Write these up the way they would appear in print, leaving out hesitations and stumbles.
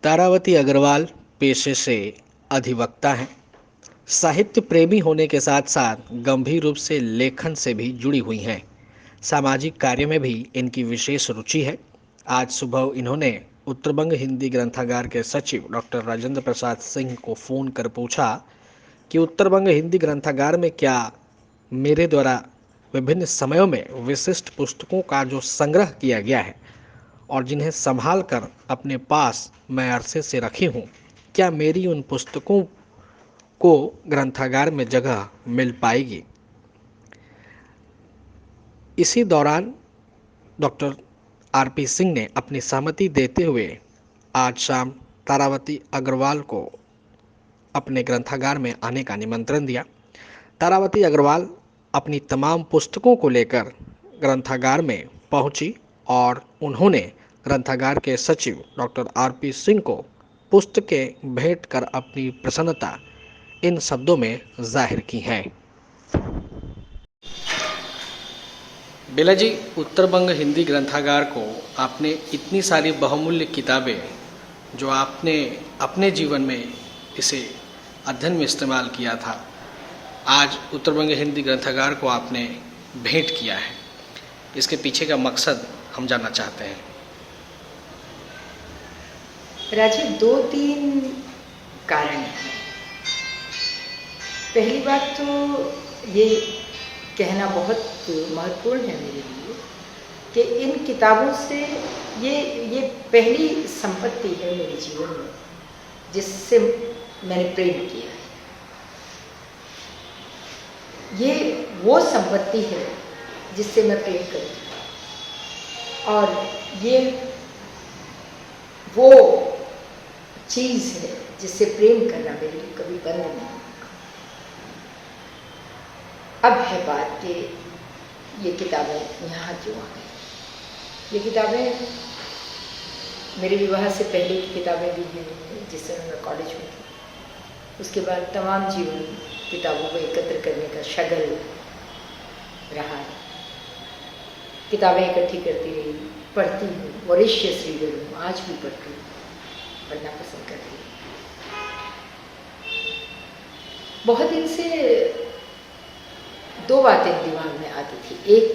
तारावती अग्रवाल पेशे से अधिवक्ता हैं। साहित्य प्रेमी होने के साथ साथ गंभीर रूप से लेखन से भी जुड़ी हुई हैं। सामाजिक कार्य में भी इनकी विशेष रुचि है। आज सुबह इन्होंने उत्तरबंग हिंदी ग्रंथागार के सचिव डॉक्टर राजेंद्र प्रसाद सिंह को फ़ोन कर पूछा कि उत्तरबंग हिंदी ग्रंथागार में क्या मेरे द्वारा विभिन्न समयों में विशिष्ट पुस्तकों का जो संग्रह किया गया है और जिन्हें संभाल कर अपने पास मैं अरसे से रखी हूँ, क्या मेरी उन पुस्तकों को ग्रंथागार में जगह मिल पाएगी। इसी दौरान डॉक्टर आरपी सिंह ने अपनी सहमति देते हुए आज शाम तारावती अग्रवाल को अपने ग्रंथागार में आने का निमंत्रण दिया। तारावती अग्रवाल अपनी तमाम पुस्तकों को लेकर ग्रंथागार में पहुंची और उन्होंने ग्रंथागार के सचिव डॉक्टर आरपी सिंह को पुस्तकें भेंट कर अपनी प्रसन्नता इन शब्दों में जाहिर की हैं। बेला जी, उत्तरबंग हिंदी ग्रंथागार को आपने इतनी सारी बहुमूल्य किताबें जो आपने अपने जीवन में इसे अध्ययन में इस्तेमाल किया था, आज उत्तरबंग हिंदी ग्रंथागार को आपने भेंट किया है। इसके पीछे का मकसद हम जानना चाहते हैं। राजीव, 2-3 कारण हैं। पहली बात तो ये कहना बहुत महत्वपूर्ण है मेरे लिए कि इन किताबों से ये पहली संपत्ति है मेरे जीवन में जिससे मैंने प्रेम किया है। ये वो संपत्ति है जिससे मैं प्रेम करती हूँ और ये वो चीज़ है जिससे प्रेम करना मेरे लिए कभी बंद नहीं होगा। अब है बात कि ये किताबें यहाँ क्यों आ गई। ये किताबें मेरे विवाह से पहले की किताबें भी हैं जिस समय मैं कॉलेज में थी। उसके बाद तमाम जीवन किताबों को एकत्र करने का शगल रहा है। किताबें इकट्ठी करती रही, पढ़ती हूँ, वॉरेशियस रीडर हूँ, आज भी पढ़ती हूँ, पढ़ना पसंद करती हूँ। बहुत दिन से 2 बातें दिमाग में आती थी। एक,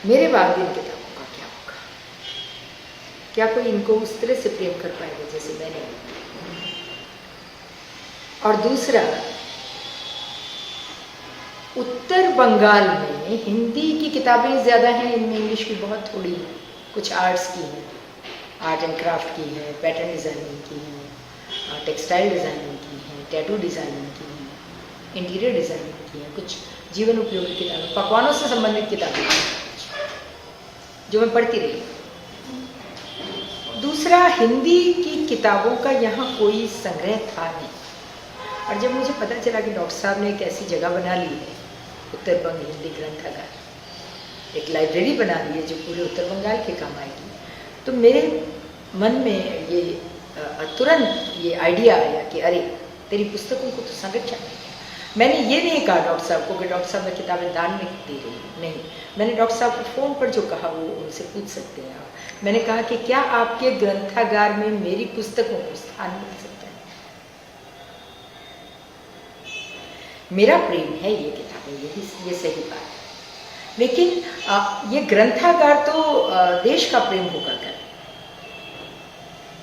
मेरे बाद इन किताबों का क्या होगा, क्या कोई इनको उस तरह से प्रेम कर पाएगा जैसे मैंने। और दूसरा, उत्तर बंगाल में हिंदी की किताबें ज़्यादा हैं, इनमें इंग्लिश की बहुत थोड़ी है। कुछ आर्ट्स की हैं, आर्ट एंड क्राफ्ट की है, पैटर्न डिज़ाइनिंग की है, टेक्सटाइल डिज़ाइनिंग की है, टैटू डिज़ाइनिंग की है, इंटीरियर डिज़ाइनिंग की है, कुछ जीवन उपयोगी किताबें, पकवानों से संबंधित किताबें जो मैं पढ़ती रही। दूसरा, हिंदी की किताबों का यहाँ कोई संग्रह था नहीं। और जब मुझे पता चला कि डॉक्टर साहब ने एक ऐसी जगह बना ली है, उत्तरबंग हिंदी ग्रंथागार, एक लाइब्रेरी बना ली है जो पूरे उत्तर बंगाल के काम आएगी, तो मेरे मन में ये तुरंत ये आइडिया आया कि अरे, तेरी पुस्तकों को तो संरक्षण है। मैंने ये नहीं कहा डॉक्टर साहब को कि डॉक्टर साहब मैं किताबें दान में दे रही हूँ, नहीं। मैंने डॉक्टर साहब को फ़ोन पर जो कहा वो उनसे पूछ सकते हैं आप। मैंने कहा कि क्या आपके ग्रंथागार में मेरी पुस्तकों को स्थान मिल सकता है। मेरा प्रेम है ये किताबें, ये सही बात है। लेकिन ये ग्रंथागार तो देश का प्रेम होगा कर,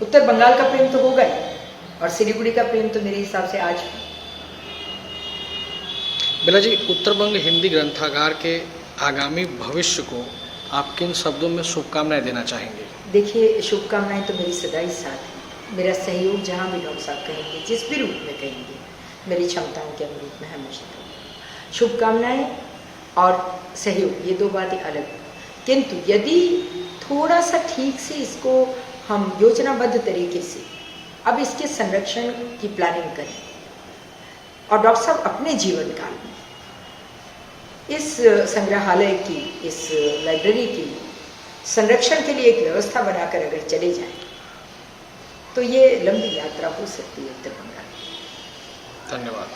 उत्तर बंगाल का प्रेम तो होगा ही, और सिलीगुड़ी का प्रेम तो मेरे हिसाब से आज भी। बेला जी, उत्तरबंग हिंदी ग्रंथागार के आगामी भविष्य को आप किन शब्दों में शुभकामनाएं देना चाहेंगे। देखिए, शुभकामनाएं तो मेरी सदा ही साथ है। मेरा सहयोग जहाँ भी डॉक्टर साहब कहेंगे, जिस भी रूप में कहेंगे, मेरी क्षमताओं के अनुरूप में हमेशा करूँगा। शुभकामनाएं और सहयोग, ये 2 बातें अलग, किंतु यदि थोड़ा सा ठीक से इसको हम योजनाबद्ध तरीके से अब इसके संरक्षण की प्लानिंग करें और डॉक्टर साहब अपने जीवन काल में इस संग्रहालय की, इस लाइब्रेरी की संरक्षण के लिए एक व्यवस्था बनाकर अगर चले जाएं, तो ये लंबी यात्रा हो सकती है उत्तर बंगाल। धन्यवाद।